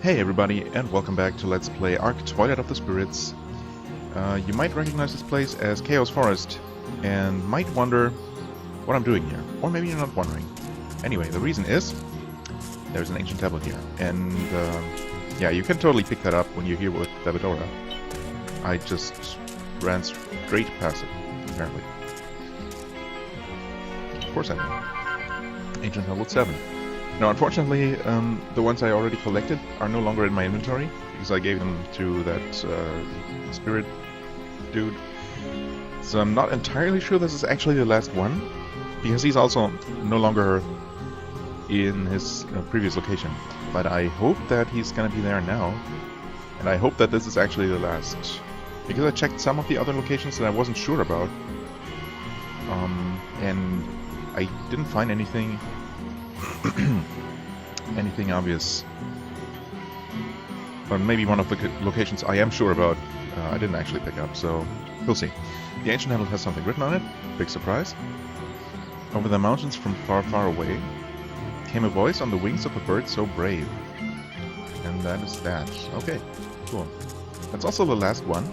Hey everybody, and welcome back to Let's Play Ark Twilight of the Spirits. You might recognize this place as Chaos Forest, and might wonder what I'm doing here. Or maybe you're not wondering. Anyway, the reason is, there's an ancient tablet here, and yeah, you can totally pick that up when you're here with Dabadora. I just ran straight past it, apparently. Of course I know. Ancient tablet 7. Now, unfortunately, the ones I already collected are no longer in my inventory, because I gave them to that spirit dude. So I'm not entirely sure this is actually the last one, because he's also no longer in his previous location. But I hope that he's gonna be there now, and I hope that this is actually the last. Because I checked some of the other locations that I wasn't sure about, and I didn't find anything anything obvious. But maybe one of the locations I am sure about I didn't actually pick up, so we'll see. The ancient handle has something written on it. Big surprise. Over the mountains from far, far away came a voice on the wings of a bird so brave. And that is that. Okay, cool. That's also the last one.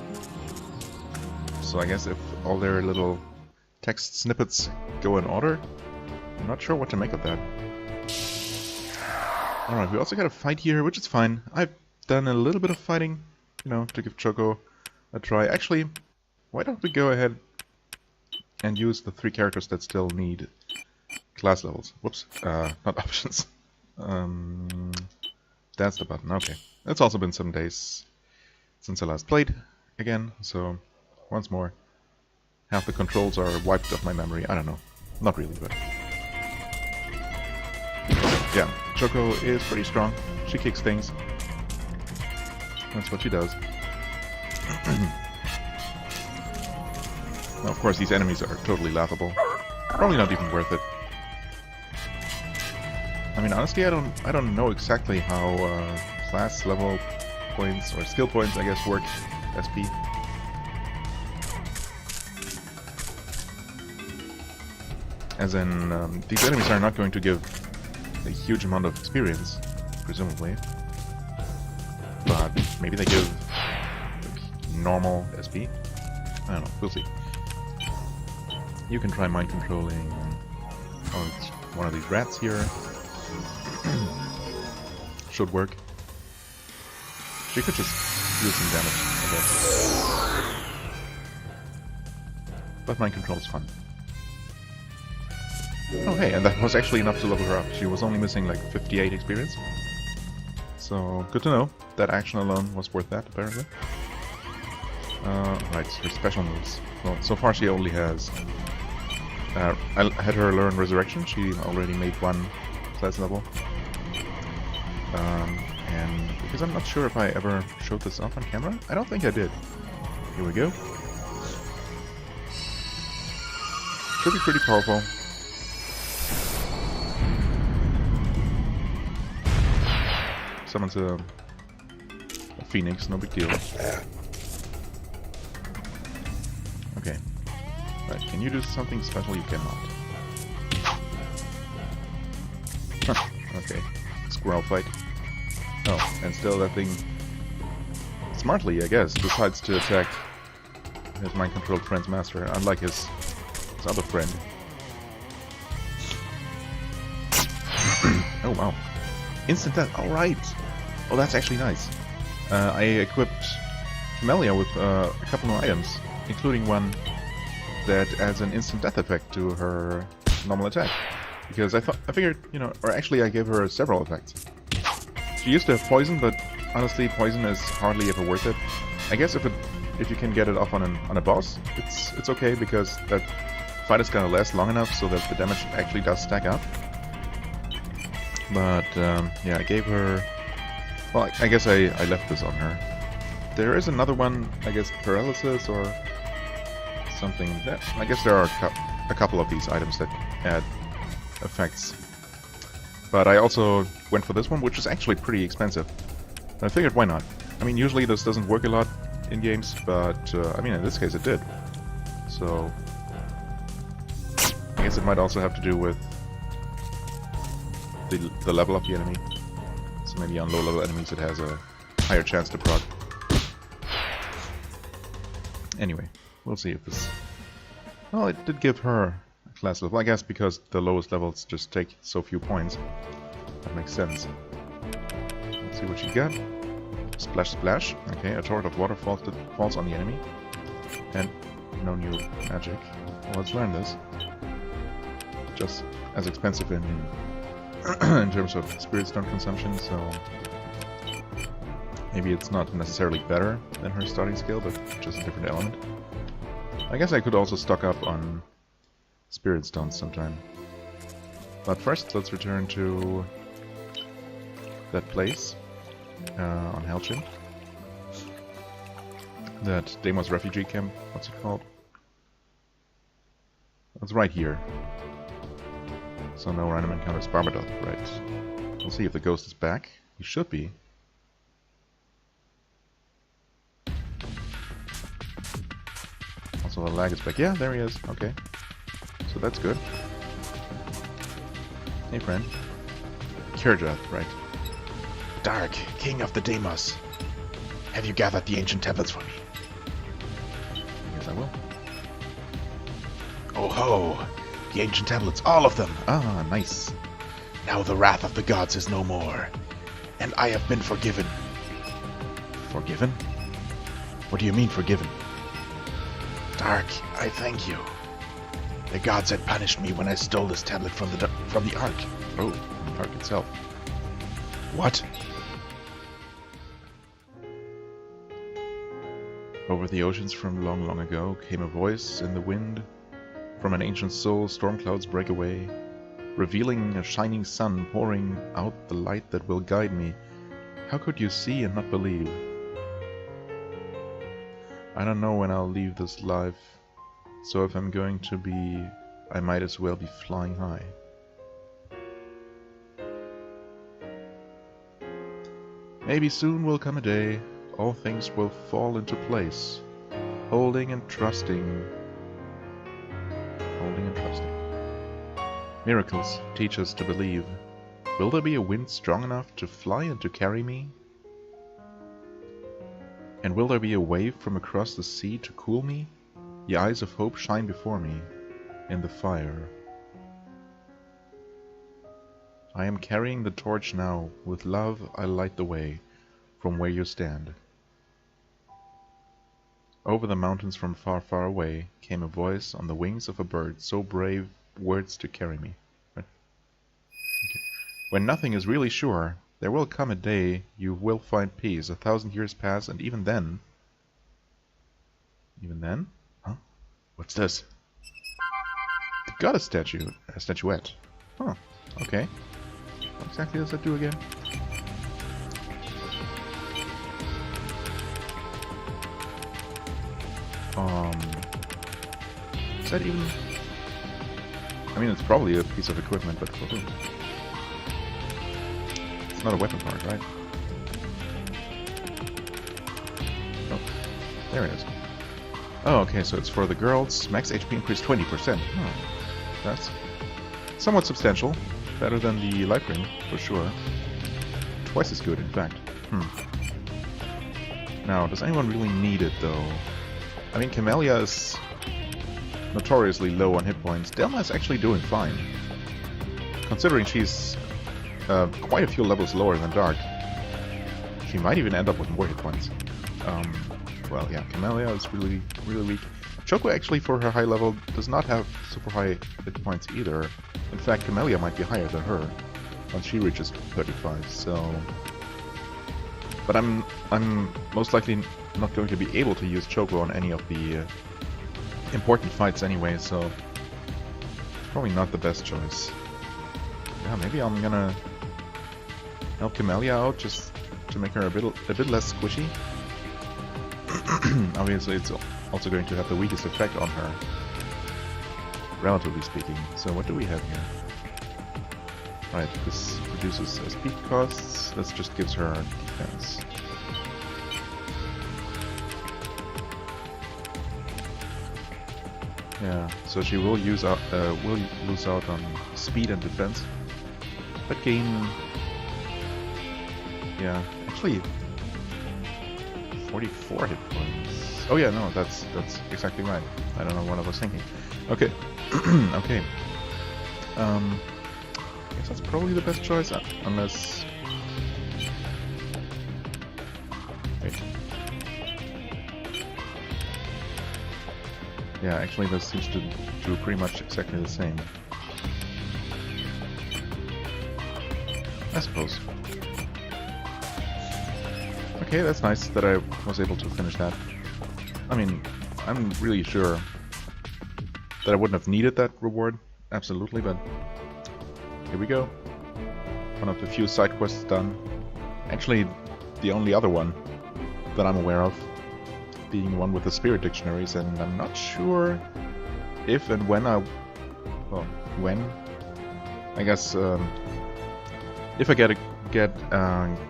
So I guess if all their little text snippets go in order, I'm not sure what to make of that. Alright, we also got a fight here, which is fine. I've done a little bit of fighting, you know, to give Choco a try. Actually, why don't we go ahead and use the 3 characters that still need class levels. Whoops, not options. That's the button, okay. It's also been some days since I last played again, so once more. Half the controls are wiped off my memory, I don't know. Not really, but... yeah, Choco is pretty strong. She kicks things. That's what she does. Now, of course, these enemies are totally laughable. Probably not even worth it. I mean, honestly, I don't know exactly how class level points or skill points, I guess, work. SP. As in, these enemies are not going to give a huge amount of experience, presumably. But maybe they give like, normal SP? I don't know, we'll see. You can try mind controlling... oh, it's one of these rats here. Should work. She could just deal some damage, I guess. But mind control is fun. Oh hey, and that was actually enough to level her up. She was only missing like 58 experience. So, good to know. That action alone was worth that, apparently. Right, her special moves. Well, so far she only has... I had her learn Resurrection. She already made 1 class level. And because I'm not sure if I ever showed this off on camera. I don't think I did. Here we go. Should be pretty powerful. Summons a phoenix, no big deal. Okay. Right, can you do something special? You cannot. Huh, okay. Squirrel fight. Oh, and still that thing, smartly, I guess, decides to attack his mind-controlled friend's master, unlike his other friend. Oh, wow. Instant death, alright! Oh, that's actually nice. I equipped Camellia with a couple of items, including one that adds an instant death effect to her normal attack. Because I figured, you know, or actually I gave her several effects. She used to have poison, but honestly, poison is hardly ever worth it. I guess if you can get it off on a boss, it's okay, because that fight is gonna last long enough so that the damage actually does stack up. But, yeah, I gave her... well, I guess I left this on her. There is another one, I guess, paralysis or something. I guess there are a couple of these items that add effects. But I also went for this one, which is actually pretty expensive. I figured, why not? I mean, usually this doesn't work a lot in games, but, I mean, in this case it did. So, I guess it might also have to do with the level of the enemy. So maybe on low-level enemies it has a higher chance to proc. Anyway, we'll see if this... Well, it did give her a class level, I guess because the lowest levels just take so few points. That makes sense. Let's see what she got. Splash, splash. Okay, a torrent of water falls on the enemy. And no new magic. Well, let's learn this. Just as expensive in in terms of spirit stone consumption, so maybe it's not necessarily better than her starting skill, but just a different element. I guess I could also stock up on spirit stones sometime. But first, let's return to that place on Helchin. That Deimos refugee camp, what's it called? It's right here. So no random encounters. Barbadoth, right. We'll see if the ghost is back. He should be. Also the lag is back. Yeah, there he is. Okay. So that's good. Hey friend. Kharg, right. Darc, king of the Deimos. Have you gathered the ancient tablets for me? Yes, I will. Oh ho! The ancient tablets, all of them! Ah, nice. Now the wrath of the gods is no more, and I have been forgiven. Forgiven? What do you mean, forgiven? Darc, I thank you. The gods had punished me when I stole this tablet from the Ark. Oh, the Ark itself. What? Over the oceans from long, long ago came a voice in the wind. From an ancient soul, storm clouds break away, revealing a shining sun, pouring out the light that will guide me. How could you see and not believe? I don't know when I'll leave this life, so if I'm going to be, I might as well be flying high. Maybe soon will come a day, all things will fall into place, holding and trusting. Miracles teach us to believe. Will there be a wind strong enough to fly and to carry me? And will there be a wave from across the sea to cool me? The eyes of hope shine before me, in the fire. I am carrying the torch now. With love I light the way, from where you stand. Over the mountains from far, far away came a voice on the wings of a bird, so brave words to carry me. Right. Okay. When nothing is really sure, there will come a day you will find peace. 1,000 years pass, and even then... Even then? Huh? What's this? The goddess statue. A statuette. Huh. Okay. What exactly does that do again? Is that even... I mean, it's probably a piece of equipment, but for who? It's not a weapon part, right? Oh, there it is. Oh, okay, so it's for the girls. Max HP increased 20%. Oh, that's somewhat substantial. Better than the life ring, for sure. Twice as good, in fact. Now, does anyone really need it, though? I mean, Camellia is notoriously low on hit points. Delma is actually doing fine. Considering she's quite a few levels lower than Darc. She might even end up with more hit points. Well, yeah, Camellia is really, really weak. Choco actually, for her high level, does not have super high hit points either. In fact, Camellia might be higher than her once she reaches 35, so... But I'm most likely not going to be able to use Choco on any of the important fights anyway, so it's probably not the best choice. Yeah, maybe I'm gonna help Camellia out just to make her a bit less squishy. Obviously, it's also going to have the weakest effect on her, relatively speaking. So what do we have here? Right, this reduces speed costs. This just gives her defense. Yeah, so she will lose out on speed and defense, but gain Yeah, actually, 44 hit points. Oh yeah, no, that's exactly right. I don't know what I was thinking. Okay, okay. I guess that's probably the best choice, unless. Wait. Yeah, actually, this seems to do pretty much exactly the same. I suppose. Okay, that's nice that I was able to finish that. I mean, I'm really sure that I wouldn't have needed that reward, absolutely, but here we go. One of the few side quests done. Actually, the only other one that I'm aware of, being one with the spirit dictionaries, and I'm not sure if and when I guess if I get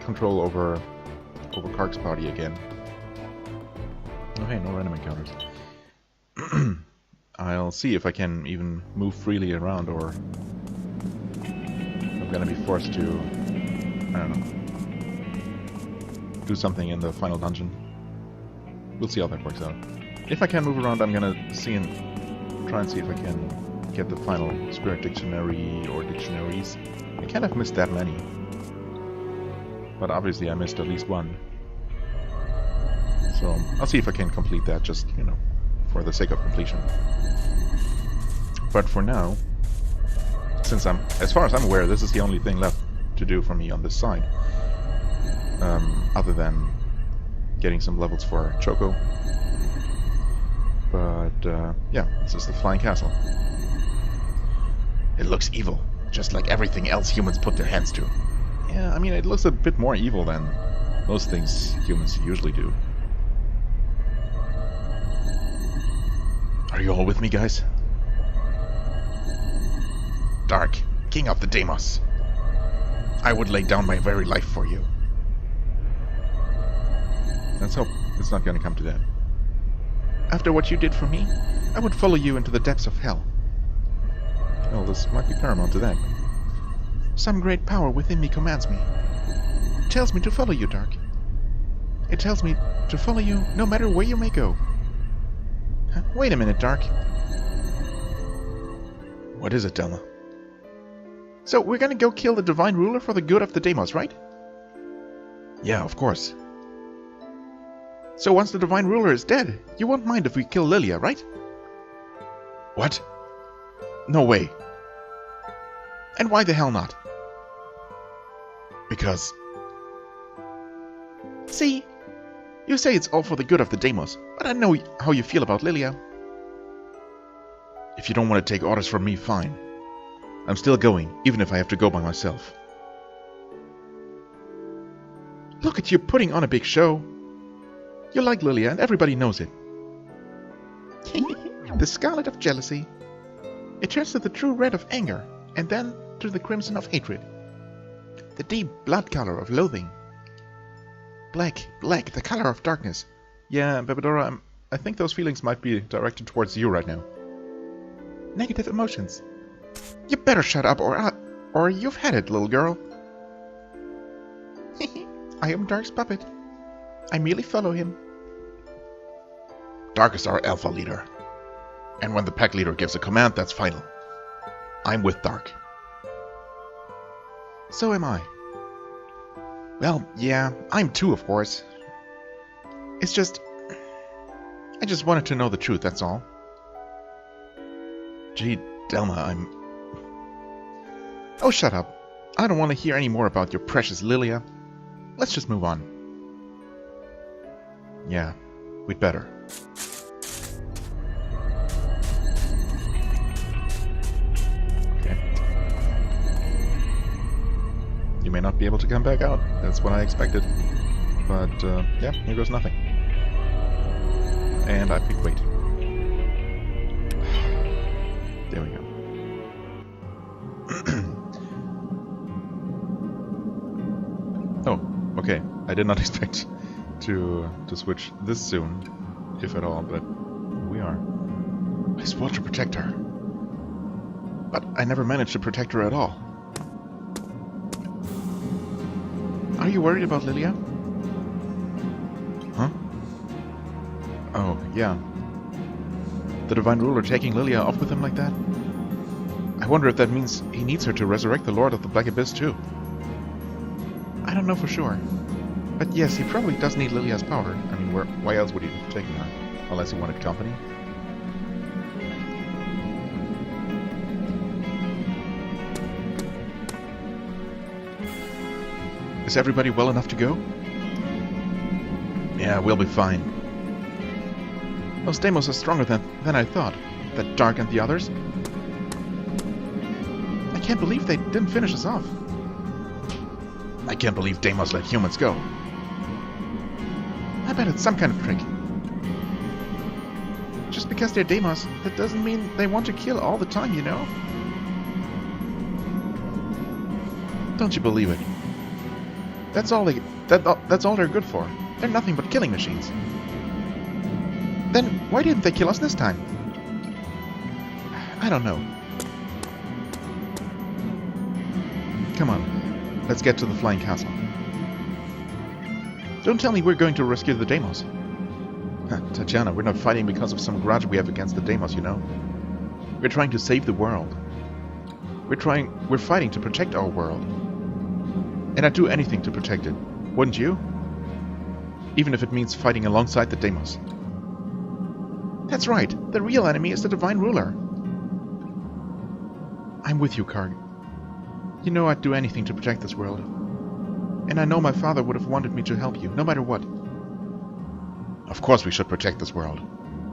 control over Kharg's party again. Okay, no random encounters. I'll see if I can even move freely around, or I'm gonna be forced to, I don't know, do something in the final dungeon. We'll see how that works out. If I can move around, I'm gonna try and see if I can get the final spirit dictionary or dictionaries. I can't have missed that many. But obviously I missed at least one. So I'll see if I can complete that, just, you know, for the sake of completion. But for now, since as far as I'm aware, this is the only thing left to do for me on this side. Other than getting some levels for Choco. But, yeah, this is the Flying Castle. It looks evil, just like everything else humans put their hands to. Yeah, I mean, it looks a bit more evil than most things humans usually do. Are you all with me, guys? Darc, King of the Deimos. I would lay down my very life for you. Let's hope it's not gonna come to that. After what you did for me, I would follow you into the depths of hell. Well, this might be paramount to that. Some great power within me commands me. It tells me to follow you, Darc. It tells me to follow you no matter where you may go. Wait a minute, Darc. What is it, Delma? So we're gonna go kill the Divine Ruler for the good of the Deimos, right? Yeah, of course. So once the Divine Ruler is dead, you won't mind if we kill Lilia, right? What? No way. And why the hell not? Because... See? You say it's all for the good of the Deimos, but I know how you feel about Lilia. If you don't want to take orders from me, fine. I'm still going, even if I have to go by myself. Look at you putting on a big show. You like Lilia, and everybody knows it. The scarlet of jealousy. It turns to the true red of anger, and then to the crimson of hatred. The deep blood color of loathing. Black, the color of darkness. Yeah, Bebedora, I think those feelings might be directed towards you right now. Negative emotions. You better shut up, or you've had it, little girl. I am Darc's puppet. I merely follow him. Darc is our alpha leader. And when the pack leader gives a command, that's final. I'm with Darc. So am I. Well, yeah, I'm too, of course. It's just... I just wanted to know the truth, that's all. Gee, Delma, Oh, shut up. I don't want to hear any more about your precious Lilia. Let's just move on. Yeah, we'd better. Okay. You may not be able to come back out. That's what I expected. But, yeah, here goes nothing. And I pick wait. There we go. Oh, okay. I did not expect to switch this soon, if at all, but we are. I swore to protect her. But I never managed to protect her at all. Are you worried about Lilia? Huh? Oh, yeah. The Divine Ruler taking Lilia off with him like that? I wonder if that means he needs her to resurrect the Lord of the Black Abyss too. I don't know for sure. But yes, he probably does need Lilia's power. I mean, why else would he have taken her? Unless he wanted company. Is everybody well enough to go? Yeah, we'll be fine. Those Deimos are stronger than I thought. That Darc and the others. I can't believe they didn't finish us off. I can't believe Deimos let humans go. I bet it's some kind of trick. Just because they're Deimos, that doesn't mean they want to kill all the time, you know? Don't you believe it? That's all they're good for. They're nothing but killing machines. Then why didn't they kill us this time? I don't know. Come on, let's get to the Flying Castle. Don't tell me we're going to rescue the Deimos. Tatjana, we're not fighting because of some grudge we have against the Deimos, you know. We're trying to save the world. We're fighting to protect our world. And I'd do anything to protect it, wouldn't you? Even if it means fighting alongside the Deimos. That's right, the real enemy is the Divine Ruler. I'm with you, Kharg. You know I'd do anything to protect this world. And I know my father would have wanted me to help you, no matter what. Of course we should protect this world.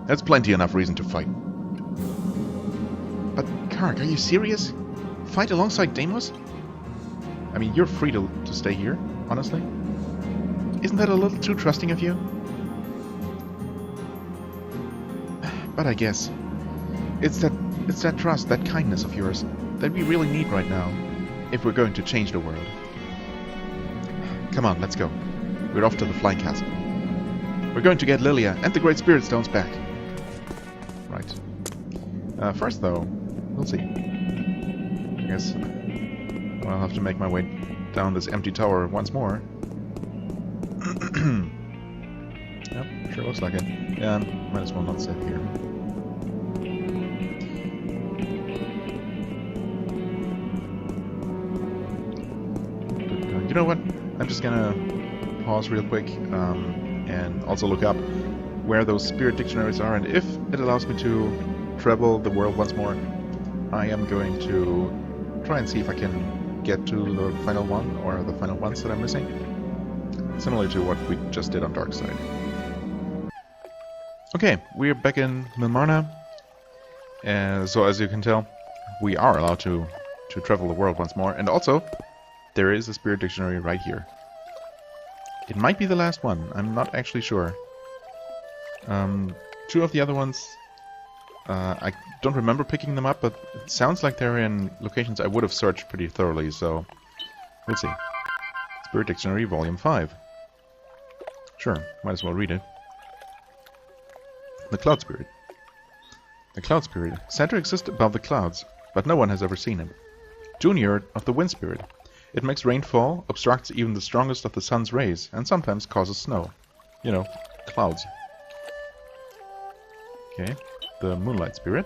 There's plenty enough reason to fight. But, Kharg, are you serious? Fight alongside Deimos? I mean, you're free to stay here, honestly. Isn't that a little too trusting of you? But I guess it's that trust, that kindness of yours that we really need right now if we're going to change the world. Come on, let's go. We're off to the Flying Castle. We're going to get Lilia and the Great Spirit Stones back. Right. First, though, we'll see. I guess I'll have to make my way down this empty tower once more. Yep, sure looks like it. Yeah, might as well not sit here. But, you know what? I'm just gonna pause real quick and also look up where those spirit dictionaries are, and if it allows me to travel the world once more, I am going to try and see if I can get to the final one, or the final ones that I'm missing. Similar to what we just did on Dark Side. Okay, we're back in Milmarna. So as you can tell, we are allowed to travel the world once more. And also, there is a spirit dictionary right here. It might be the last one, I'm not actually sure. Two of the other ones, I don't remember picking them up, but it sounds like they're in locations I would have searched pretty thoroughly, so we'll see. Spirit Dictionary, Volume 5. Sure, might as well read it. The Cloud Spirit. The Cloud Spirit, said to exist above the clouds, but no one has ever seen it. Junior of the Wind Spirit. It makes rain fall, obstructs even the strongest of the sun's rays, and sometimes causes snow. You know, clouds. Okay, the Moonlight Spirit.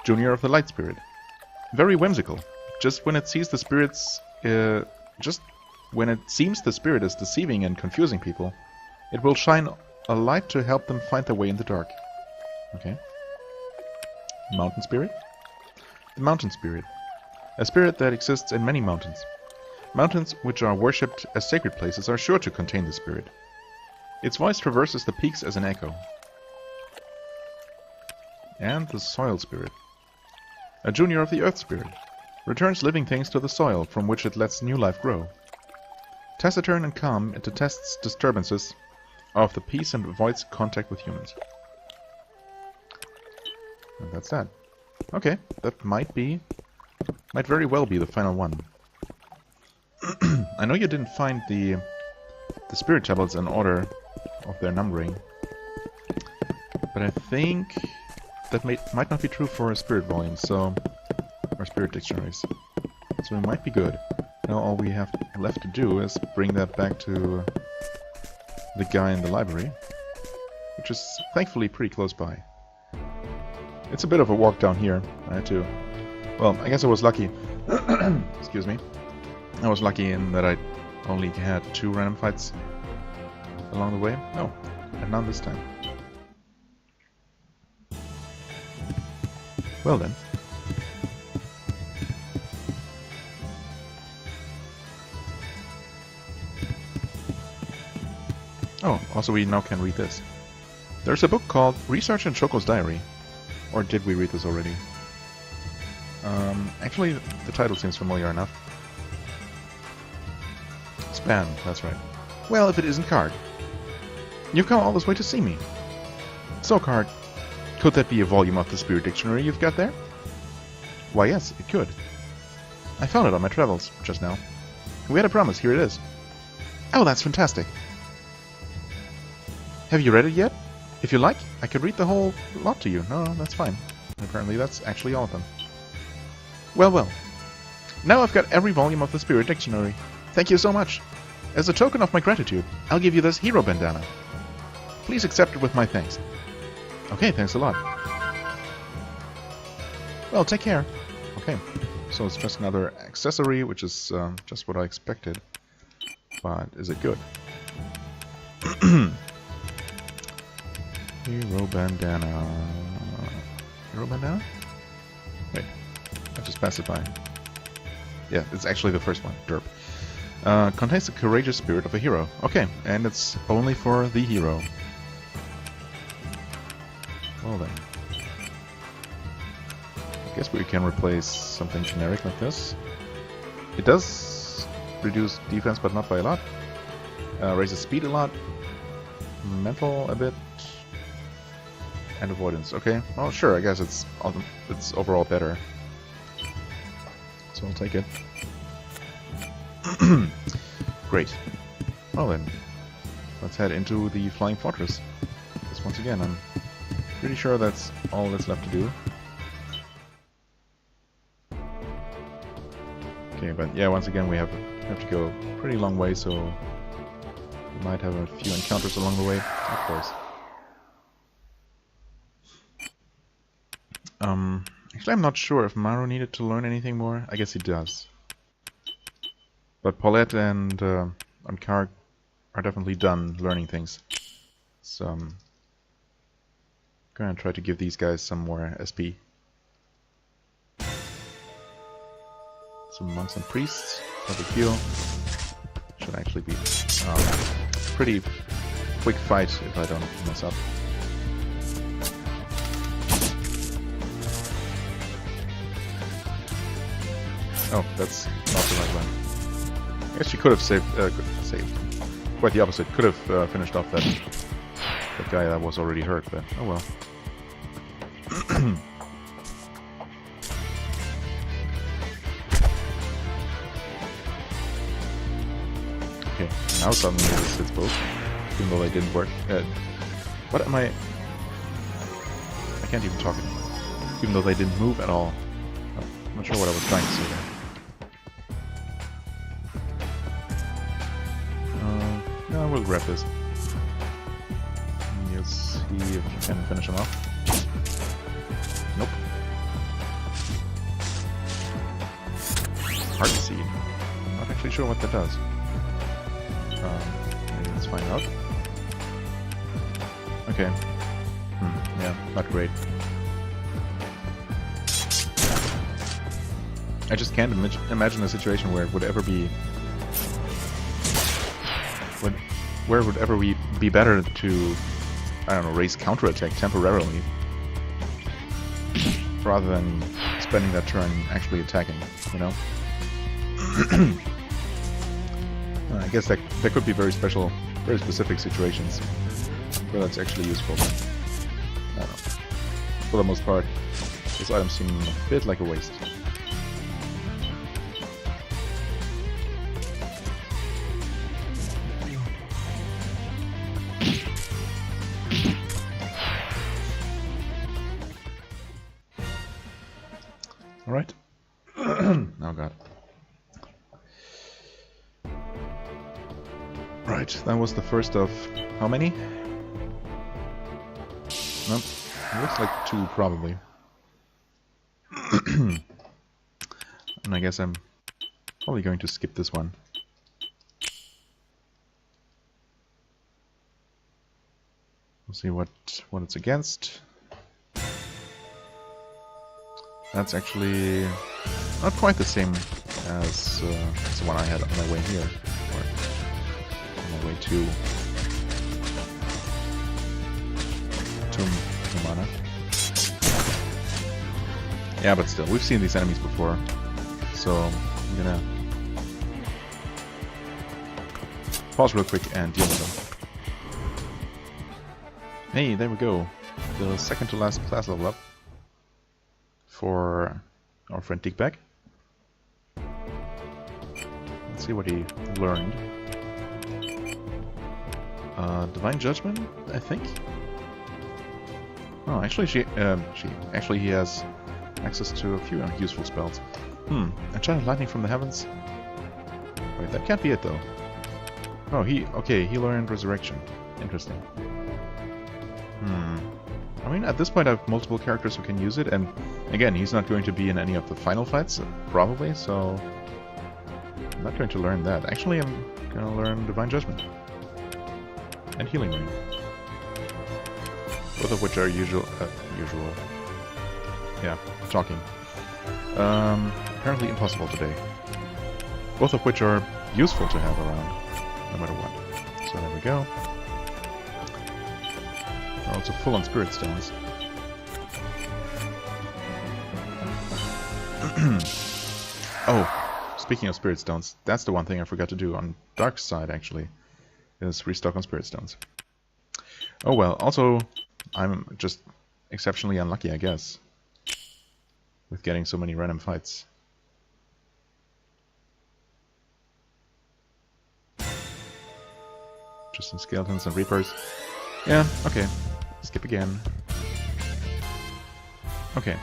Junior of the Light Spirit. Very whimsical. Just when it seems the spirit is deceiving and confusing people, it will shine a light to help them find their way in the dark. Okay. Mountain Spirit. The Mountain Spirit. A spirit that exists in many mountains. Mountains which are worshipped as sacred places are sure to contain the spirit. Its voice traverses the peaks as an echo. And the Soil Spirit. A junior of the Earth Spirit. Returns living things to the soil from which it lets new life grow. Taciturn and calm, it detests disturbances of the peace and avoids contact with humans. And that's that. Okay, that might very well be the final one. I know you didn't find the spirit tablets in order of their numbering, but I think that might not be true for a spirit volume, so or spirit dictionaries. So we might be good. Now all we have left to do is bring that back to the guy in the library, which is thankfully pretty close by. It's a bit of a walk down here. I had to... Well, I guess I was lucky. Excuse me. I was lucky in that I only had 2 random fights along the way. Oh, and none this time. Well then. Oh, also we now can read this. There's a book called Research in Choco's Diary. Or did we read this already? Actually, the title seems familiar enough. Span, that's right. Well, if it isn't Kharg. You've come all this way to see me. So, Kharg, could that be a volume of the Spirit Dictionary you've got there? Why, yes, it could. I found it on my travels just now. We had a promise, here it is. Oh, that's fantastic. Have you read it yet? If you like, I could read the whole lot to you. No, that's fine. Apparently that's actually all of them. Well, well. Now I've got every volume of the Spirit Dictionary. Thank you so much. As a token of my gratitude, I'll give you this hero bandana. Please accept it with my thanks. Okay, thanks a lot. Well, take care. Okay, so it's just another accessory, which is just what I expected. But is it good? Hero bandana. Hero bandana? Wait, I just passed it by. Yeah, it's actually the first one. Derp. Contains the courageous spirit of a hero. Okay, and it's only for the hero. Well then. I guess we can replace something generic like this. It does reduce defense, but not by a lot. Raises speed a lot. Mental a bit. And avoidance. Okay, well sure, I guess it's overall better. So I'll take it. Great. Well then, let's head into the Flying Fortress. Because once again, I'm pretty sure that's all that's left to do. Okay, but yeah, once again we have to go a pretty long way, so we might have a few encounters along the way, of course. Actually I'm not sure if Maru needed to learn anything more. I guess he does. But Paulette and Kharg are definitely done learning things. So I'm gonna try to give these guys some more SP. Some monks and priests. No big deal. Should actually be pretty quick fight if I don't mess up. Oh, that's not the right one. I guess she could have saved. Quite the opposite. Could have finished off that guy that was already hurt, but oh well. Okay, now suddenly this hits both, even though they didn't work. What am I? I can't even talk anymore. Even though they didn't move at all. I'm not sure what I was trying to say there. No, we'll grab this. Let's see if you can finish him off. Nope. Heart seed. I'm not actually sure what that does. Maybe let's find out. Okay. Yeah, not great. I just can't imagine a situation where it would ever be... Where it would ever be better to, I don't know, raise counterattack temporarily rather than spending that turn actually attacking, you know? I guess that could be very special, very specific situations where that's actually useful. I don't know. For the most part, this item seems a bit like a waste. Alright. Oh god. Alright, that was the first of how many? Nope. It looks like 2 probably. And I guess I'm probably going to skip this one. We'll see what it's against. That's actually not quite the same as the one I had on my way here, or on my way to mana. Yeah, but still, we've seen these enemies before, so I'm gonna pause real quick and deal with them. Hey, there we go. The second to last class level up for our friend Dickback. Let's see what he learned. Divine Judgment, I think. Oh, actually, he has access to a few useful spells. Enchanted Lightning from the Heavens. Wait, that can't be it though. Oh, he learned Resurrection. Interesting. I mean, at this point I have multiple characters who can use it, and again, he's not going to be in any of the final fights, probably, so I'm not going to learn that. Actually, I'm going to learn Divine Judgment. And Healing Ring. Both of which are usual. Yeah, talking. Apparently impossible today. Both of which are useful to have around, no matter what. So there we go. We're also full on Spirit Stones. Oh, speaking of Spirit Stones, that's the one thing I forgot to do on Dark's side, actually, is restock on Spirit Stones. Oh well, also, I'm just exceptionally unlucky, I guess, with getting so many random fights. Just some skeletons and reapers. Yeah, okay. Skip again. Okay,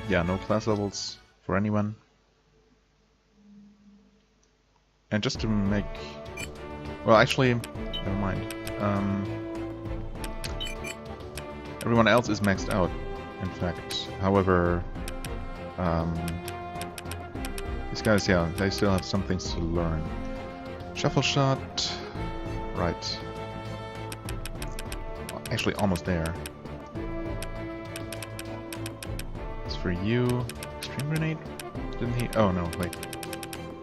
yeah, no class levels for anyone. And just to make... Well, actually, never mind. Everyone else is maxed out, in fact. However, these guys, yeah, they still have some things to learn. Shuffle Shot... Right. Actually, almost there. As for you... Extreme Grenade? Didn't he... Oh, no, wait.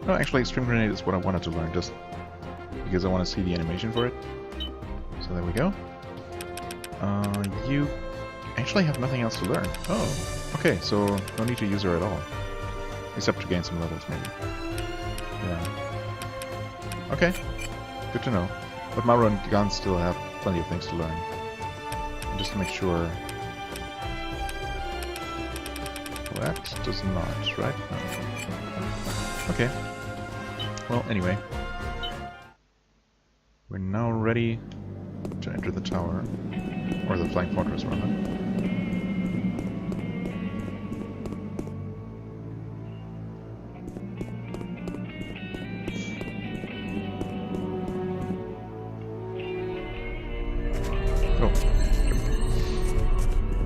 No, actually, Extreme Grenade is what I wanted to learn, just because I want to see the animation for it. So there we go. You actually have nothing else to learn. Oh, okay, so no need to use her at all. Except to gain some levels, maybe. Yeah. Okay, good to know. But Maru and Gun still have plenty of things to learn. And just to make sure... Well, that does not, right? No. Okay. Well, anyway. We're now ready to enter the tower. Or the flying fortress, rather. Oh.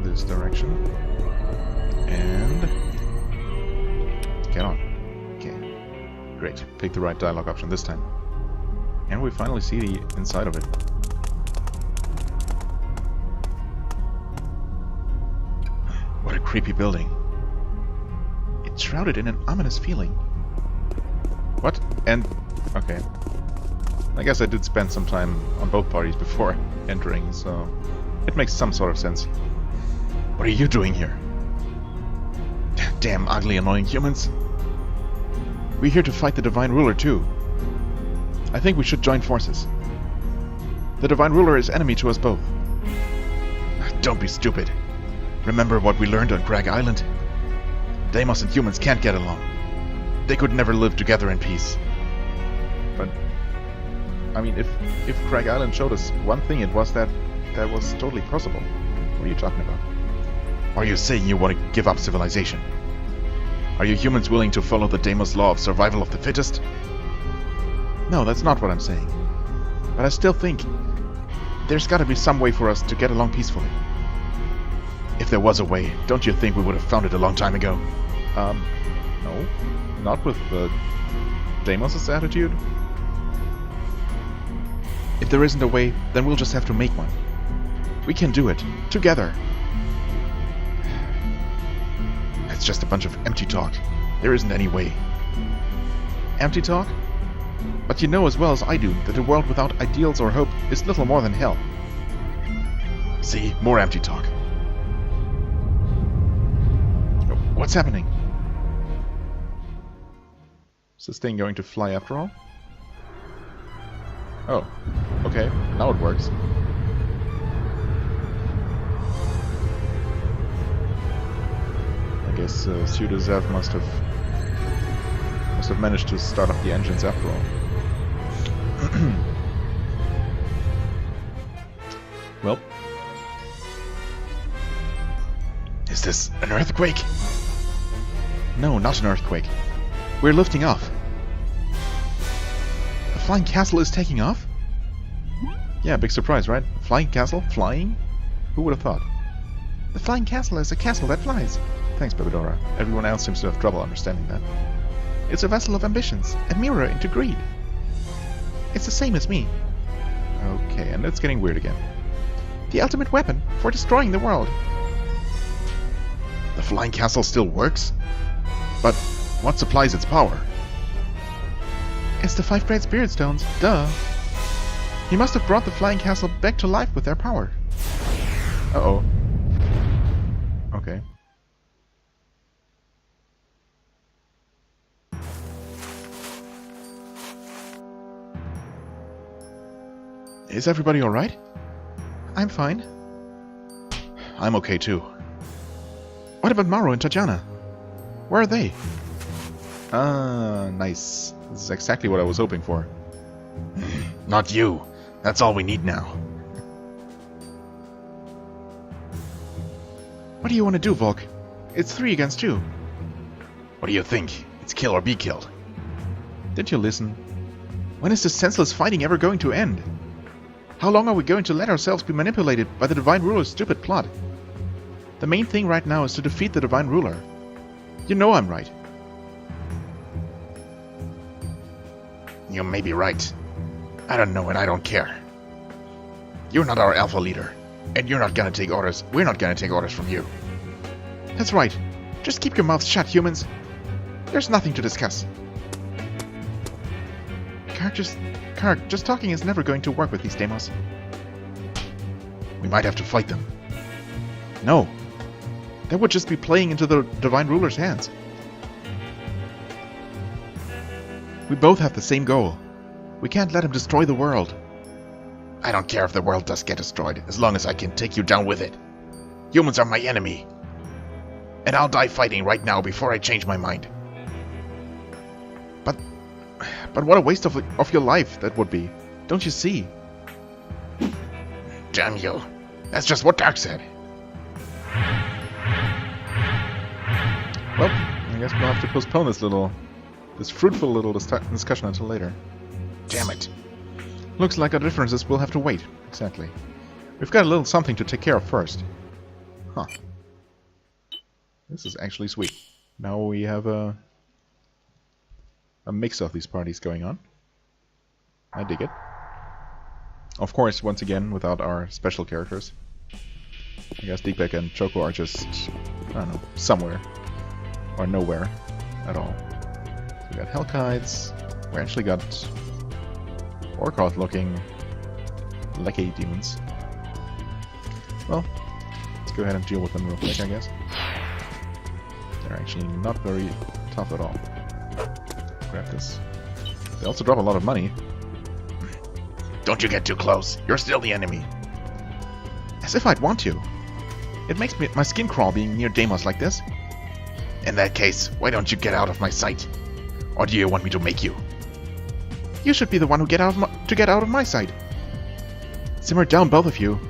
This direction. And... get on. Okay. Great. Pick the right dialogue option this time. And we finally see the inside of it. What a creepy building. It's shrouded in an ominous feeling. What? And... okay. I guess I did spend some time on both parties before entering, so... it makes some sort of sense. What are you doing here? Damn ugly, annoying humans. We're here to fight the Divine Ruler, too. I think we should join forces. The Divine Ruler is enemy to us both. Don't be stupid. Remember what we learned on Kharg Island? Deimos and humans can't get along. They could never live together in peace. But, I mean, if Kharg Island showed us one thing, it was that was totally possible. What are you talking about? Are you saying you want to give up civilization? Are you humans willing to follow the Deimos law of survival of the fittest? No, that's not what I'm saying. but I still think there's gotta be some way for us to get along peacefully. If there was a way, don't you think we would have found it a long time ago? No. Not with Deimos' attitude. If there isn't a way, then we'll just have to make one. We can do it. Together. It's just a bunch of empty talk. There isn't any way. Empty talk? But you know as well as I do that a world without ideals or hope is little more than hell. See? More empty talk. What's happening? Is this thing going to fly after all? Oh. Okay. Now it works. I guess Pseudo-Zev must have managed to start up the engines after all. Well. Is this an earthquake? No, not an earthquake. We're lifting off. The flying castle is taking off? Yeah, big surprise, right? Flying castle? Flying? Who would have thought? The flying castle is a castle that flies. Thanks, Bebedora. Everyone else seems to have trouble understanding that. It's a vessel of ambitions, a mirror into greed. It's the same as me. Okay, and it's getting weird again. The ultimate weapon for destroying the world. The flying castle still works? But what supplies its power? It's the 5 great spirit stones, duh. He must have brought the flying castle back to life with their power. Uh-oh. Okay. Is everybody alright? I'm fine. I'm okay too. What about Maru and Tajana? Where are they? Ah, nice. This is exactly what I was hoping for. Not you. That's all we need now. What do you want to do, Volk? It's 3 against 2. What do you think? It's kill or be killed. Didn't you listen? When is this senseless fighting ever going to end? How long are we going to let ourselves be manipulated by the Divine Ruler's stupid plot? The main thing right now is to defeat the Divine Ruler. You know I'm right. You may be right. I don't know and I don't care. You're not our alpha leader. And you're not gonna take orders. We're not gonna take orders from you. That's right. Just keep your mouths shut, humans. There's nothing to discuss. Kharg, just talking is never going to work with these Deimos. We might have to fight them. No. That would just be playing into the Divine Ruler's hands. We both have the same goal. We can't let him destroy the world. I don't care if the world does get destroyed, as long as I can take you down with it. Humans are my enemy. And I'll die fighting right now before I change my mind. But what a waste of your life that would be. Don't you see? Damn you. That's just what Darc said. Well, I guess we'll have to postpone this fruitful little discussion until later. Damn it. Looks like our differences will have to wait. Exactly. We've got a little something to take care of first. Huh. This is actually sweet. Now we have a mix of these parties going on. I dig it. Of course, once again, without our special characters. I guess Deepak and Choco are just, I don't know, somewhere. Or nowhere at all. So we got Hellkites. We actually got Orkoth looking lecky demons. Well, let's go ahead and deal with them real quick, I guess. They're actually not very tough at all. Grab this. They also drop a lot of money. Don't you get too close. You're still the enemy. As if I'd want to. It makes my skin crawl being near Deimos like this. In that case, why don't you get out of my sight? Or do you want me to make you? You should be the one who get out of my sight. Simmer down, both of you.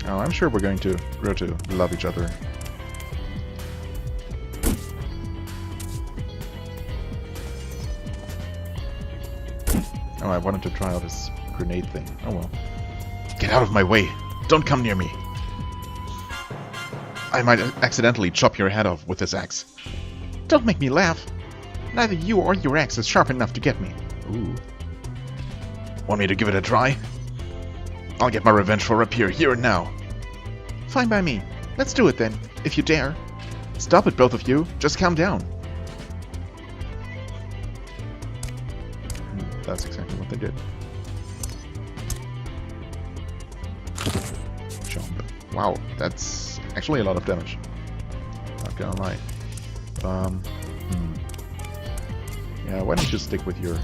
Oh, I'm sure we're going to grow to love each other. Oh, I wanted to try out this grenade thing. Oh well. Get out of my way. Don't come near me. I might accidentally chop your head off with this axe. Don't make me laugh. Neither you or your axe is sharp enough to get me. Ooh. Want me to give it a try? I'll get my revenge for Rapier here and now. Fine by me. Let's do it then, if you dare. Stop it, both of you. Just calm down. That's exactly what they did. Jump. Wow, that's actually a lot of damage. Not gonna lie. Yeah, why don't you stick with your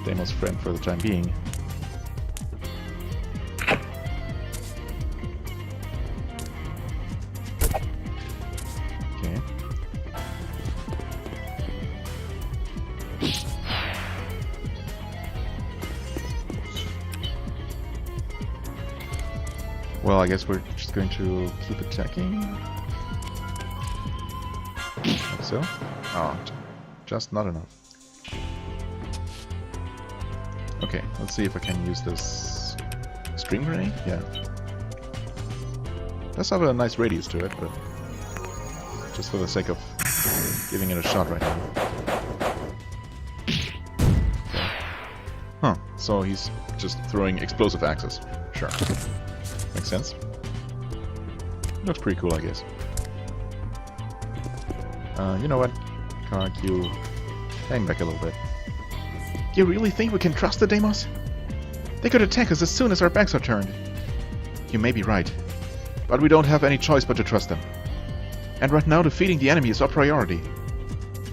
Deimos friend for the time being? Okay. Well, I guess we're just going to keep attacking. Like so. Oh, just not enough. Okay, let's see if I can use this string grenade. Yeah. Does have a nice radius to it, but just for the sake of giving it a shot right now. Okay. Huh, so he's just throwing explosive axes. Sure. Makes sense. Looks pretty cool, I guess. You know what? Kharg, you hang back a little bit. You really think we can trust the Deimos? They could attack us as soon as our backs are turned. You may be right, but we don't have any choice but to trust them. And right now defeating the enemy is our priority.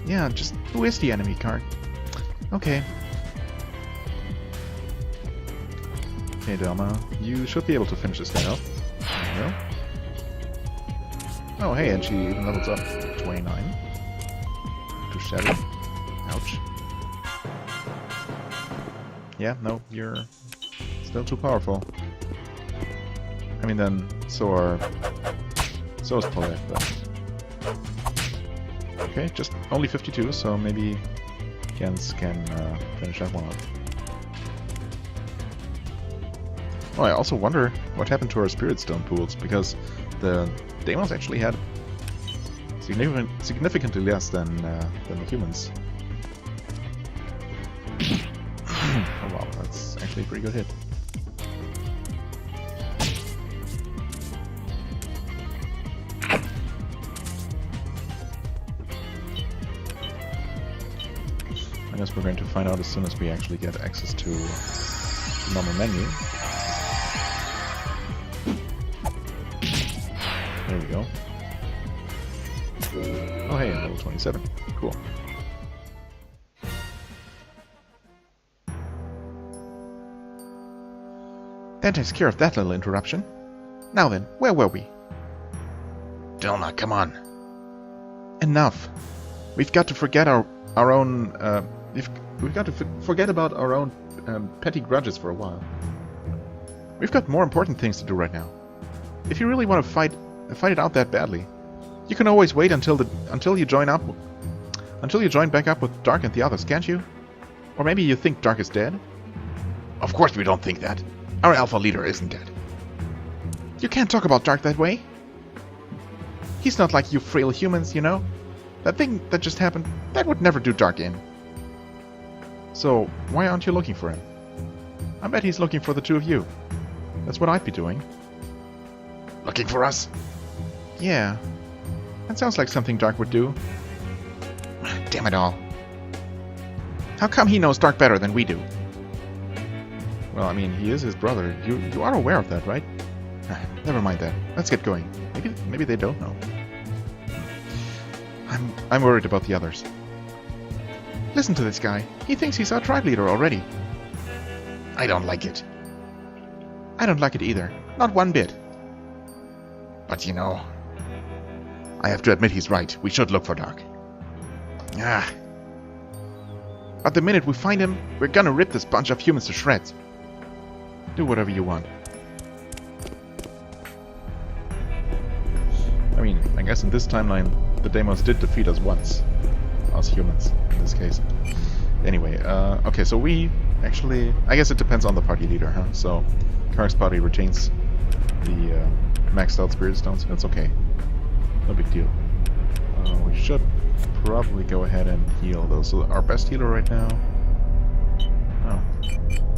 Yeah, just who is the enemy, Kharg? Okay. Okay, Delma, you should be able to finish this thing off. There you go. Oh, hey, and she even levels up to 29. Too shabby. Ouch. Yeah, no, you're still too powerful. I mean, then, so is Paulette, but... Okay, just only 52, so maybe Jens can finish that one off. Oh, I also wonder what happened to our Spirit Stone pools, because the Deimos actually had significantly less than the humans. Oh wow, that's actually a pretty good hit. I guess we're going to find out as soon as we actually get access to the normal menu. There we go. Oh hey, level 27. Cool. That takes care of that little interruption. Now then, where were we? Delma, come on. Enough. We've got to forget our own. We've got to forget about our own petty grudges for a while. We've got more important things to do right now. If you really want to fight it out that badly, you can always wait until you join back up with Darc and the others, can't you? Or maybe you think Darc is dead? Of course we don't think that. Our alpha leader isn't dead. You can't talk about Darc that way. He's not like you frail humans, you know? That thing that just happened, that would never do Darc in. So, why aren't you looking for him? I bet he's looking for the two of you. That's what I'd be doing. Looking for us? Yeah. That sounds like something Darc would do. Damn it all. How come he knows Darc better than we do? Well, I mean, he is his brother. You are aware of that, right? Never mind that. Let's get going. Maybe they don't know. I'm worried about the others. Listen to this guy. He thinks he's our tribe leader already. I don't like it. I don't like it either. Not one bit. But you know, I have to admit he's right. We should look for Darc. Ah. But the minute we find him, we're gonna rip this bunch of humans to shreds. Do whatever you want. I mean, I guess in this timeline, the Deimos did defeat us once. Us humans, in this case. Anyway, okay, so we actually... I guess it depends on the party leader, huh? So, Kharg's party retains the maxed out Spirit Stones. That's okay. No big deal. We should probably go ahead and heal those. So our best healer right now... Oh.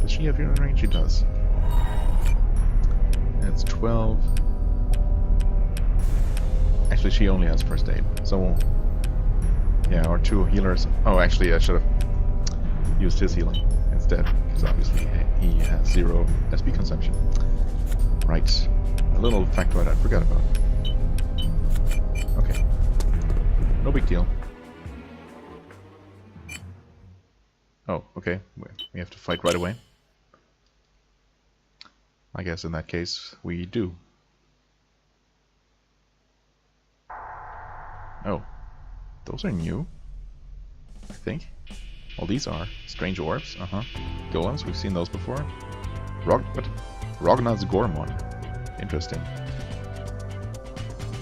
Does she have healing range? She does. It's 12. Actually, she only has first aid. So, yeah, our 2 healers... Oh, actually, I should have used his healing instead, because obviously he has 0 SP consumption. Right. A little factoid I forgot about. Okay. No big deal. Oh, okay. We have to fight right away. I guess in that case, we do. Oh. Those are new. I think. Well, these are. Strange orbs. Golems, we've seen those before. Rognard's Gormon. Interesting.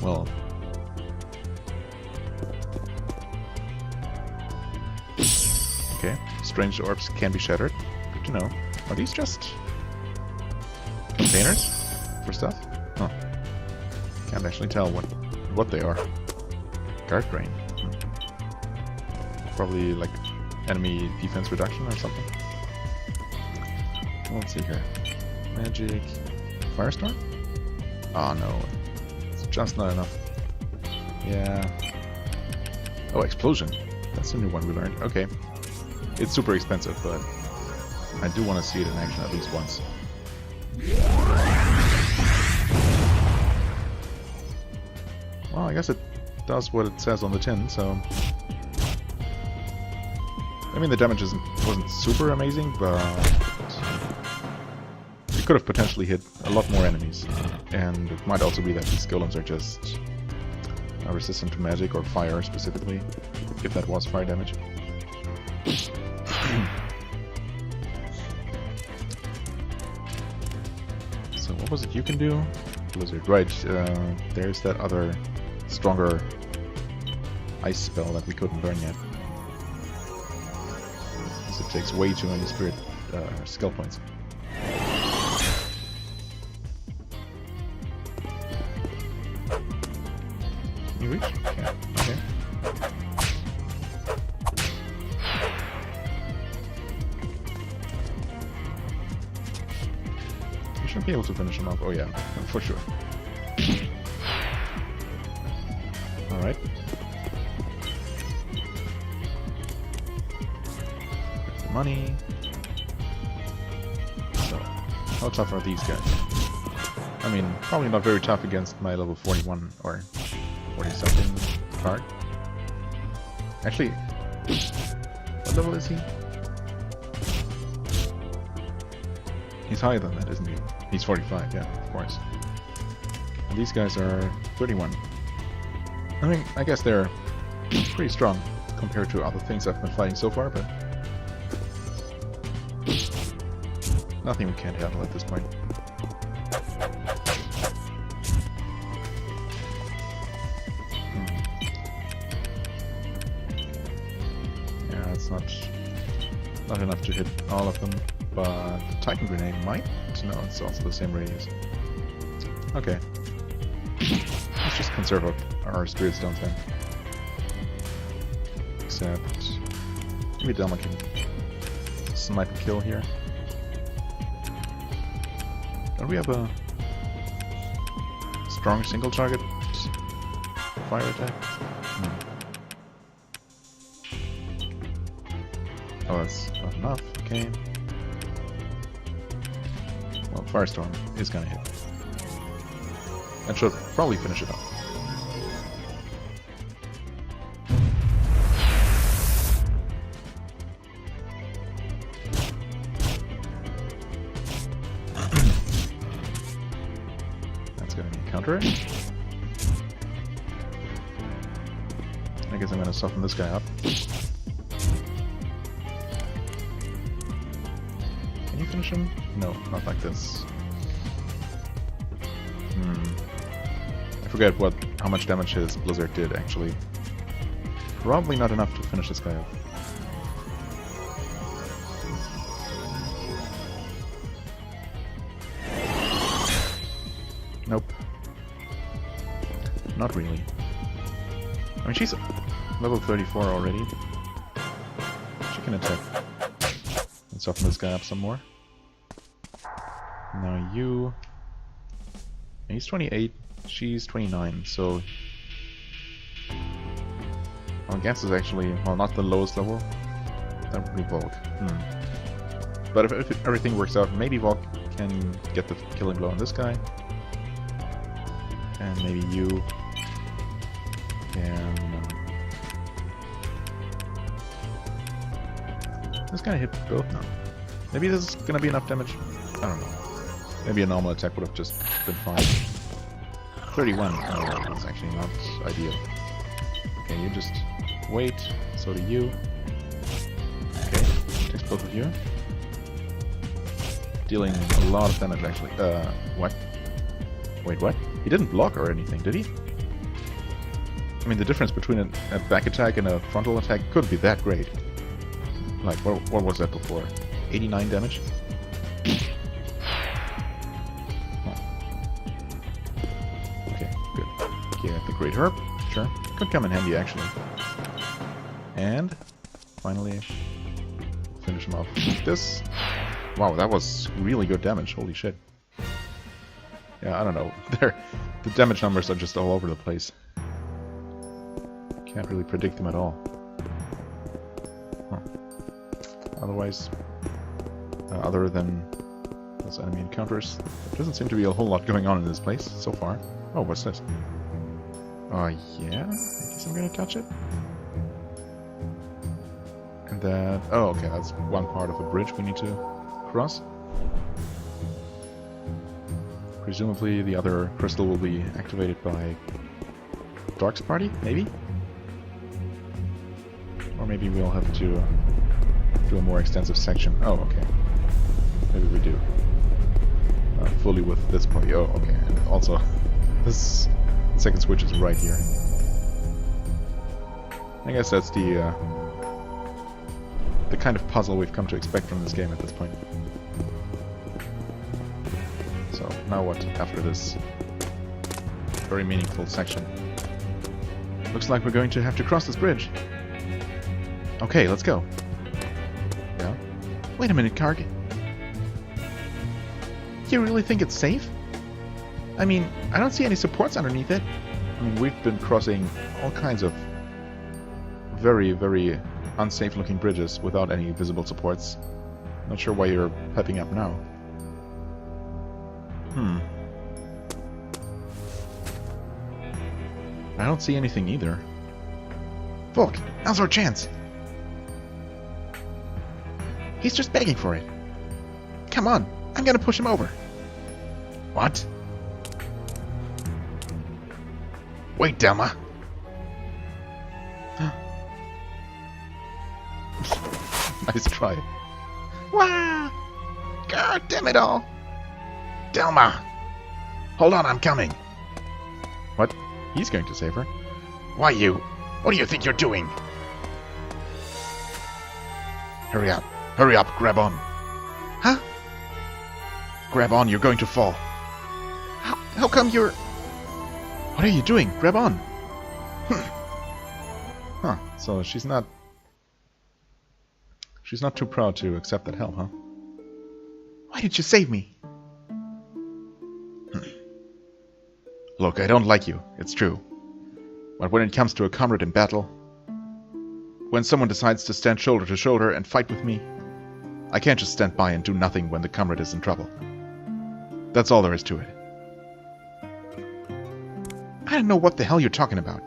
Well. Okay. Strange orbs can be shattered. Good to know. Are these just containers for stuff? Huh. Can't actually tell what they are. Guard grain. Probably like enemy defense reduction or something. Let's see here. Magic. Firestorm? Oh no. It's just not enough. Yeah. Oh, explosion. That's a new one we learned. Okay. It's super expensive, but I do want to see it in action at least once. Well, I guess it does what it says on the tin, so... I mean, the damage wasn't super amazing, but... it could have potentially hit a lot more enemies. And it might also be that these golems are just resistant to magic or fire specifically, if that was fire damage. So what was it you can do? Blizzard, right. There's that other stronger ice spell that we couldn't learn yet. Because it takes way too many spirit skill points. Can you reach? Yeah, okay. You should be able to finish him up. Oh yeah, for sure. Alright. Money. So, how tough are these guys? I mean, probably not very tough against my level 41 or 40 something card. Actually, what level is he? He's higher than that, isn't he? He's 45, yeah, of course. And these guys are 31. I mean, I guess they're pretty strong compared to other things I've been fighting so far, but nothing we can't handle at this point. Yeah, it's not enough to hit all of them, but the Titan Grenade might? No, it's also the same radius. Okay. Let's just conserve our Spirit Stones then. Except... maybe Delma can snipe a kill here. Don't we have a strong single target fire attack? Oh, that's not enough. Okay. Well, Firestorm is gonna hit. And should probably finish it off. That's gonna counter it. I guess I'm gonna soften this guy up. Can you finish him? No, not like this. I forget how much damage his Blizzard did, actually. Probably not enough to finish this guy off. Nope. Not really. I mean, she's level 34 already. She can attack. Let's soften this guy up some more. Now you... He's 28, she's 29, so... Well, Gans is actually, well, not the lowest level. That would be Volk. But if everything works out, maybe Volk can get the killing blow on this guy. And maybe you can... This guy hit both now. Maybe this is gonna be enough damage. I don't know. Maybe a normal attack would have just been fine. 31. Oh, that's actually not ideal. Okay, you just wait. So do you. Okay, takes both of you. Dealing a lot of damage actually. What? Wait, what? He didn't block or anything, did he? I mean, the difference between a back attack and a frontal attack could be that great. Like, what was that before? 89 damage? Okay, good. Get the Great Herb. Sure. Could come in handy, actually. And, finally, finish him off with this. Wow, that was really good damage. Holy shit. Yeah, I don't know. The damage numbers are just all over the place. Can't really predict them at all. Huh. Otherwise, other than those enemy encounters, there doesn't seem to be a whole lot going on in this place so far. Oh, what's this? Yeah? I guess I'm gonna touch it. And that... Oh, okay, that's one part of a bridge we need to cross. Presumably the other crystal will be activated by Darc's party, maybe? Or maybe we'll have to do a more extensive section. Oh, okay. Maybe we do. Fully with this party. Oh, okay. And also, this second switch is right here. I guess that's the kind of puzzle we've come to expect from this game at this point. So, now what after this very meaningful section? Looks like we're going to have to cross this bridge. Okay, let's go. Yeah? Wait a minute, Kharg. You really think it's safe? I mean, I don't see any supports underneath it. I mean, we've been crossing all kinds of very, very unsafe-looking bridges without any visible supports. Not sure why you're pepping up now. I don't see anything either. Volk, now's our chance. He's just begging for it. Come on, I'm gonna push him over. What? Wait, Delma. Nice try. Wah! God damn it all! Delma! Hold on, I'm coming. What? He's going to save her? Why you? What do you think you're doing? Hurry up. Hurry up, grab on. Huh? Grab on, you're going to fall. How come you're... What are you doing? Grab on! Huh, so she's not too proud to accept that help, huh? Why did you save me? Look, I don't like you, it's true. But when it comes to a comrade in battle, when someone decides to stand shoulder to shoulder and fight with me, I can't just stand by and do nothing when the comrade is in trouble. That's all there is to it. I don't know what the hell you're talking about.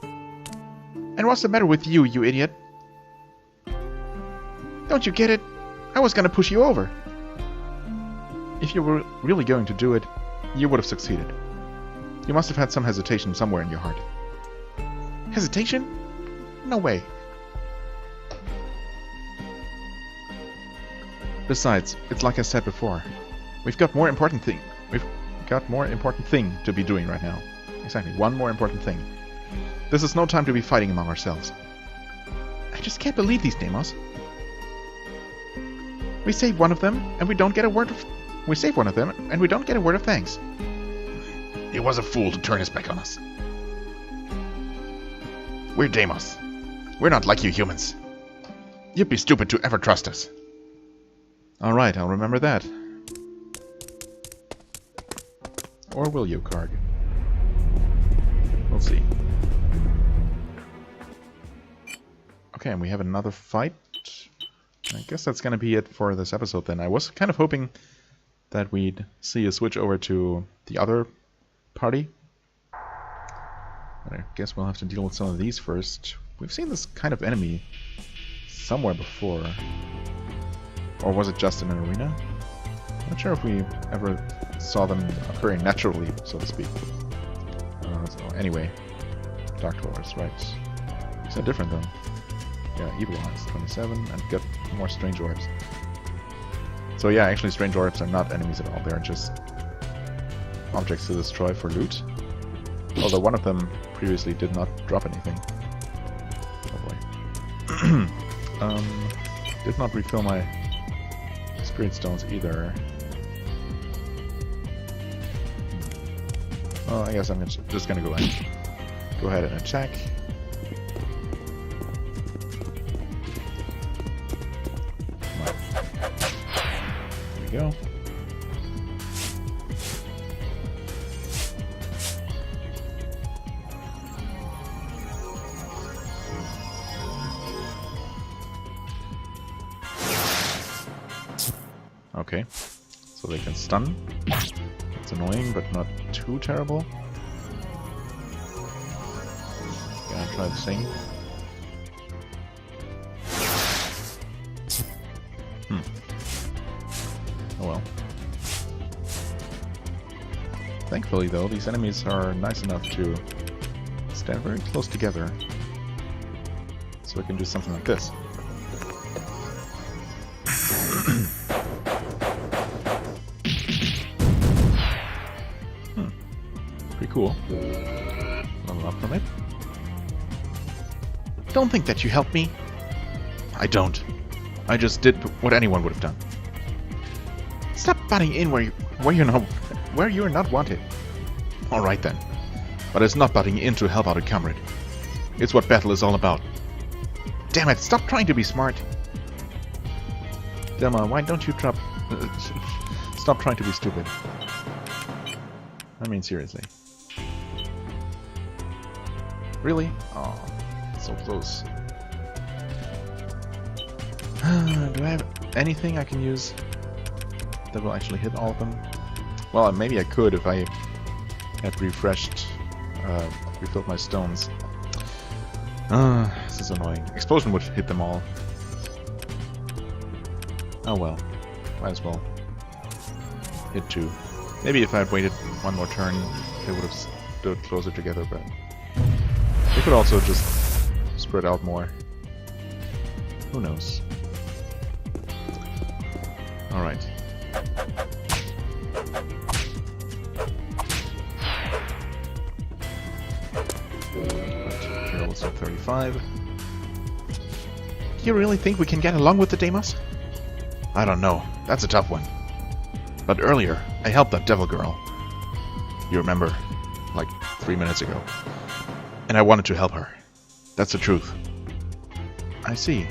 And what's the matter with you, you idiot? Don't you get it? I was gonna push you over. If you were really going to do it, you would have succeeded. You must have had some hesitation somewhere in your heart. Hesitation? No way. Besides, it's like I said before. We've got more important thing to be doing right now. Exactly, one more important thing. This is no time to be fighting among ourselves. I just can't believe these demos. We save one of them, and we don't get a word We save one of them, and we don't get a word of thanks. He was a fool to turn his back on us. We're Deimos. We're not like you humans. You'd be stupid to ever trust us. Alright, I'll remember that. Or will you, Kharg? We'll see. Okay, and we have another fight. I guess that's gonna be it for this episode then. I was kind of hoping that we'd see a switch over to the other party. But I guess we'll have to deal with some of these first. We've seen this kind of enemy somewhere before. Or was it just in an arena? Not sure if we ever saw them occurring naturally, so to speak. So anyway, Dark Dwellers, right. Is that different then? Yeah, Evil Eyes, 27, and get more Strange Orbs. So yeah, actually Strange Orbs are not enemies at all, they're just objects to destroy for loot. Although one of them previously did not drop anything. Oh boy. Did not refill my Spirit Stones either. Well, I guess I'm just gonna go ahead and attack. There we go. Okay, so they can stun. It's annoying, but not too terrible. Gonna try the same. Oh well. Thankfully, though, these enemies are nice enough to stand very close together. So we can do something like this. Pretty cool. Level up from it. Don't think that you helped me. I don't. I just did what anyone would have done. Stop butting in where you're not wanted. Alright then. But it's not butting in to help out a comrade. It's what battle is all about. Damn it, stop trying to be smart. Delma, why don't you stop trying to be stupid? I mean, seriously. Really? Oh, so close. Do I have anything I can use that will actually hit all of them? Well, maybe I could if I had refilled my stones. This is annoying. Explosion would hit them all. Oh well. Might as well hit two. Maybe if I had waited one more turn, they would have stood closer together, but they could also just spread out more. Who knows? Alright. Carol's at 35. Do you really think we can get along with the Deimos? I don't know. That's a tough one. But earlier, I helped that devil girl. You remember? Like 3 minutes ago. And I wanted to help her. That's the truth. I see.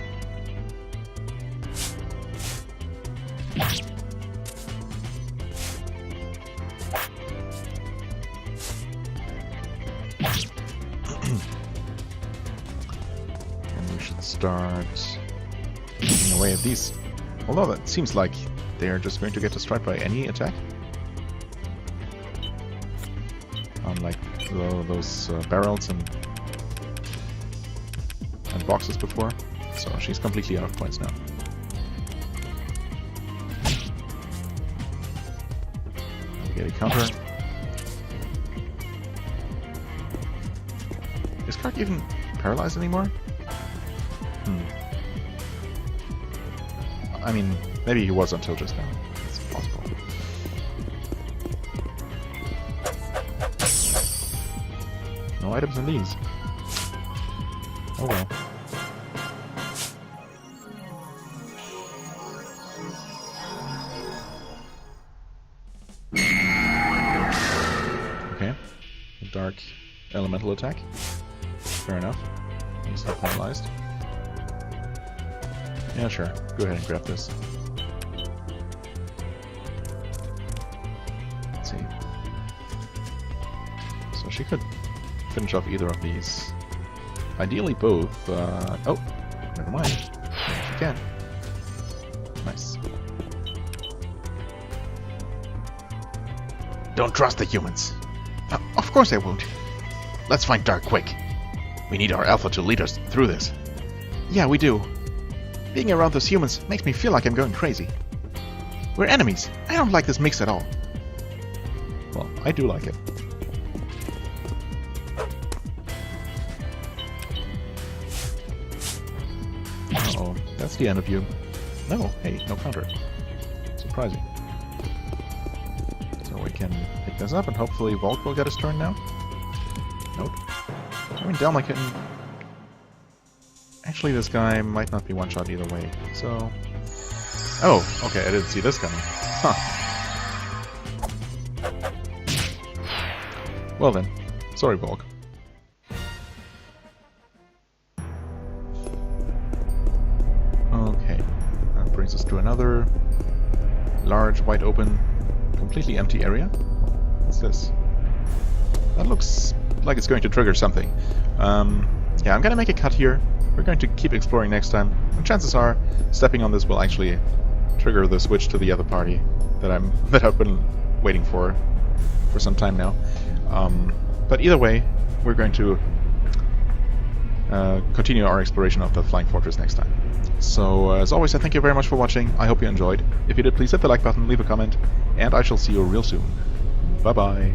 And we should start taking away at these. Although that seems like they are just going to get destroyed by any attack. Unlike those barrels and boxes before. So she's completely out of points now. We get a counter. Is Kharg even paralyzed anymore? I mean, maybe he was until just now. It's possible. No items in these. Oh well. Darc elemental attack. Fair enough. He's not paralyzed. Yeah, sure. Go ahead and grab this. Let's see. So she could finish off either of these. Ideally both, but... Oh! Never mind. She can. Nice. Don't trust the humans. Of course I won't. Let's find Darc quick. We need our alpha to lead us through this. Yeah, we do. Being around those humans makes me feel like I'm going crazy. We're enemies. I don't like this mix at all. Well, I do like it. Uh-oh, that's the end of you. No, hey, no counter. Surprising. So we can pick this up and hopefully Volk will get his turn now. Nope. I mean, Delma can... Actually, this guy might not be one-shot either way, so... Oh, okay, I didn't see this coming. Huh. Well then, sorry, Volk. Okay, that brings us to another large, wide open, completely empty area. What's this? That looks like it's going to trigger something. Yeah, I'm gonna make a cut here. We're going to keep exploring next time, and chances are stepping on this will actually trigger the switch to the other party that I've been waiting for some time now. But either way, we're going to continue our exploration of the Flying Fortress next time. So, as always, I thank you very much for watching. I hope you enjoyed. If you did, please hit the like button, leave a comment, and I shall see you real soon. Bye-bye.